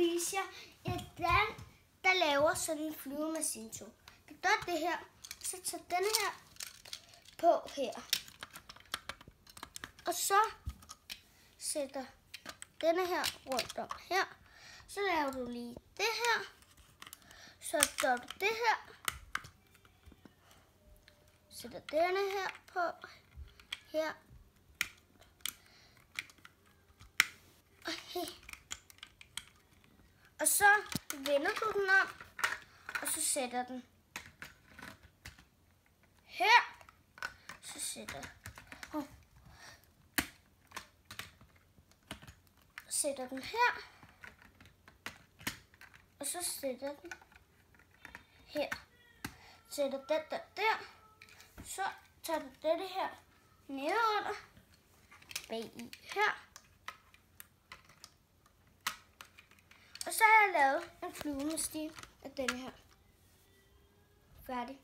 vise jer, hvordan der laver sådan en flyvemaskine. Vi gør det her, så tager den her på her. Og så sætter denne her rundt om her. Så laver du lige det her. Så gør du det her. Sætter denne her på her. Okay. Og så vender du den om, og så sætter den her. Så sætter den her, og så sætter den her. Sætter den der. Så tager du dette her nedenunder, bag i her. Og så har jeg lavet en flyvemaskine af denne her. Færdig.